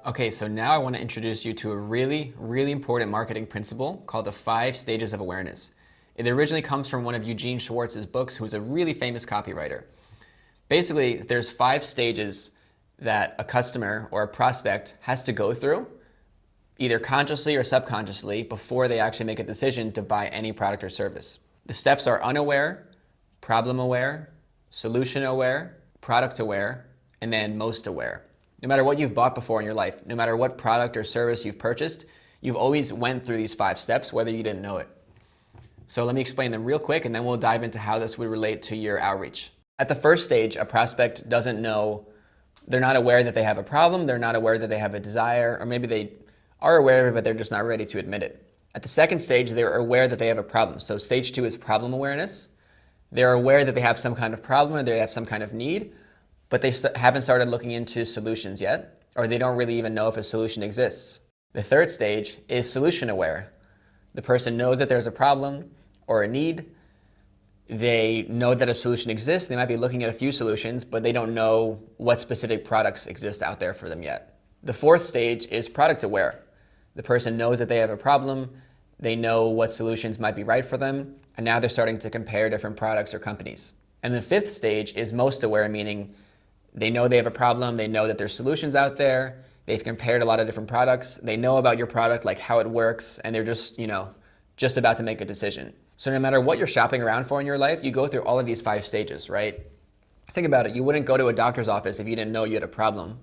Okay, so now I want to introduce you to a really important marketing principle called the 5 stages of awareness. It originally comes from one of Eugene Schwartz's books, who's a really famous copywriter. Basically, there's 5 stages that a customer or a prospect has to go through, either consciously or subconsciously, before they actually make a decision to buy any product or service. The steps are unaware, problem aware, solution aware, product aware, and then most aware. No matter what you've bought before in your life, no matter what product or service you've purchased, you've always went through these 5 steps, whether you didn't know it. So let me explain them real quick, and then we'll dive into how this would relate to your outreach. At the first stage, a prospect doesn't know, they're not aware that they have a problem, they're not aware that they have a desire, or maybe they are aware of it, but they're just not ready to admit it. At the second stage, they're aware that they have a problem. So stage 2 is problem awareness. They're aware that they have some kind of problem or they have some kind of need, but they haven't started looking into solutions yet, or they don't really even know if a solution exists. The third stage is solution aware. The person knows that there's a problem or a need. They know that a solution exists. They might be looking at a few solutions, but they don't know what specific products exist out there for them yet. The fourth stage is product aware. The person knows that they have a problem. They know what solutions might be right for them, and now they're starting to compare different products or companies. And the fifth stage is most aware, meaning they know they have a problem, they know that there's solutions out there, they've compared a lot of different products, they know about your product, like how it works, and they're just about to make a decision. So no matter what you're shopping around for in your life, you go through all of these 5 stages, right? Think about it. You wouldn't go to a doctor's office if you didn't know you had a problem.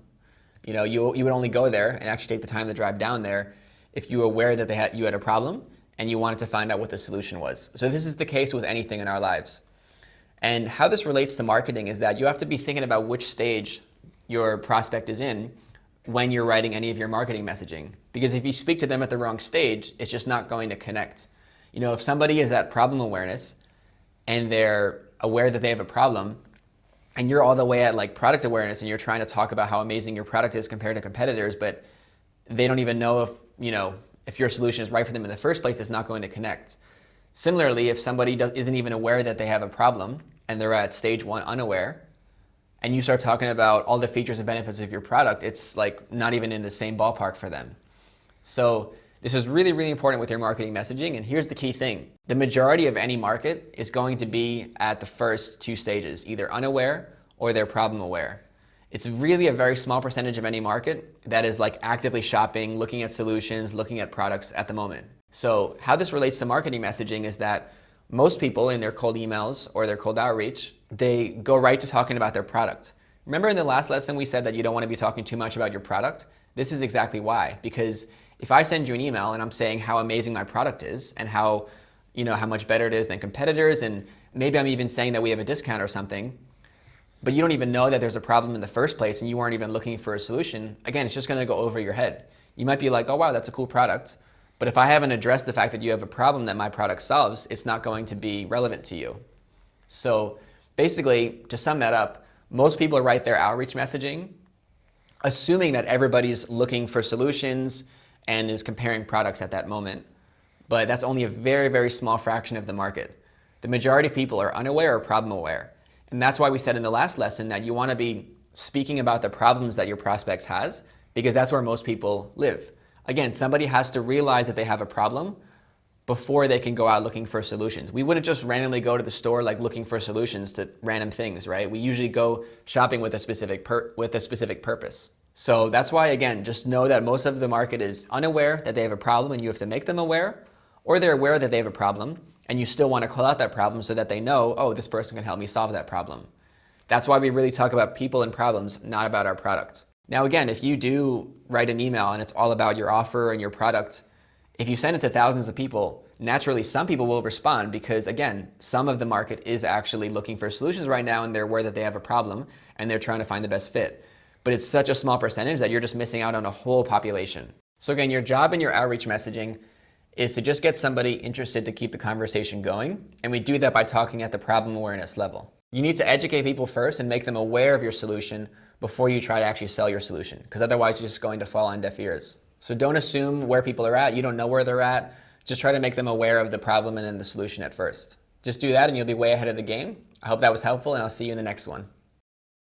You would only go there and actually take the time to drive down there if you were aware that you had a problem and you wanted to find out what the solution was. So this is the case with anything in our lives. And how this relates to marketing is that you have to be thinking about which stage your prospect is in when you're writing any of your marketing messaging. Because if you speak to them at the wrong stage, it's just not going to connect. If somebody is at problem awareness and they're aware that they have a problem, and you're all the way at like product awareness and you're trying to talk about how amazing your product is compared to competitors, but they don't even know if your solution is right for them in the first place, it's not going to connect. Similarly, if somebody isn't even aware that they have a problem and they're at stage 1 unaware, and you start talking about all the features and benefits of your product, it's like not even in the same ballpark for them. So this is really important with your marketing messaging, and here's the key thing. The majority of any market is going to be at the first 2 stages, either unaware or they're problem aware. It's really a very small percentage of any market that is like actively shopping, looking at solutions, looking at products at the moment. So how this relates to marketing messaging is that most people in their cold emails or their cold outreach, they go right to talking about their product. Remember in the last lesson we said that you don't want to be talking too much about your product? This is exactly why. Because if I send you an email and I'm saying how amazing my product is and how much better it is than competitors, and maybe I'm even saying that we have a discount or something, but you don't even know that there's a problem in the first place and you weren't even looking for a solution, again, it's just going to go over your head. You might be like, oh wow, that's a cool product. But if I haven't addressed the fact that you have a problem that my product solves, it's not going to be relevant to you. So basically, to sum that up, most people write their outreach messaging assuming that everybody's looking for solutions and is comparing products at that moment. But that's only a very small fraction of the market. The majority of people are unaware or problem aware. And that's why we said in the last lesson that you want to be speaking about the problems that your prospects has, because that's where most people live. Again, somebody has to realize that they have a problem before they can go out looking for solutions. We wouldn't just randomly go to the store like looking for solutions to random things, right? We usually go shopping with a specific purpose. So that's why, again, just know that most of the market is unaware that they have a problem and you have to make them aware, or they're aware that they have a problem and you still want to call out that problem so that they know, oh, this person can help me solve that problem. That's why we really talk about people and problems, not about our product. Now, again, if you do write an email and it's all about your offer and your product, if you send it to thousands of people, naturally some people will respond because, again, some of the market is actually looking for solutions right now and they're aware that they have a problem and they're trying to find the best fit. But it's such a small percentage that you're just missing out on a whole population. So again, your job in your outreach messaging is to just get somebody interested to keep the conversation going. And we do that by talking at the problem awareness level. You need to educate people first and make them aware of your solution before you try to actually sell your solution, because otherwise you're just going to fall on deaf ears. So don't assume where people are at. You don't know where they're at. Just try to make them aware of the problem and then the solution at first. Just do that and you'll be way ahead of the game. I hope that was helpful, and I'll see you in the next one.